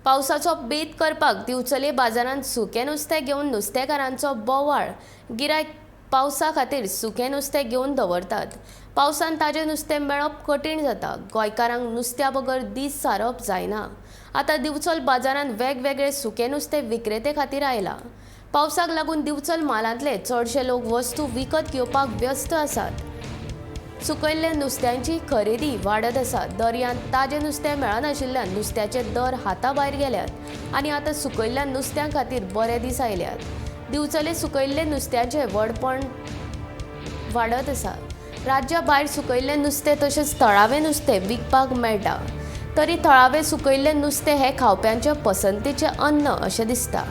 पावसाचो बेत करपाक दिवचले बाजारांत सुकें नुस्तें घेवन नुस्तेकारांचो बोवाळ। गिरायक पावसा खातीर सुकें नुस्तें घेवन दवरतात। पावसांत ताजें नुस्तें मेळप कठीण जाता। गोंयकारांक नुस्त्या बगर दीस सारप जायना। आतां दिवचल बाजारांत वेगवेगळे सुकें नुस्तें विक्रेते खातीर आयला। पावसाक लागून दिवचल मालांतले चडशे लोक वस्तू विकत घेवपाक व्यस्त आसात। सुकयल्ल्या नुस्त्यांची खरेदी वाडत आसा। दर्यांत ताजें नुस्तें मेळनाशिल्ल्यान नुस्त्याचे दर हाताभायर गेल्यात आनी आतां सुकयल्ल्या नुस्त्यां खातीर बरे दीस आयल्यात। दिवचले सुकयल्ले नुस्त्याचें व्हडपण वाडत आसा। राज्या भायर सुकयल्लें नुस्तें तशेंच थळावें नुस्तें विकपाक मेळटा। तरी थळावें सुकयल्लें नुस्तें हें खावप्यांच्या पसंतीचें अन्न अशें दिसता।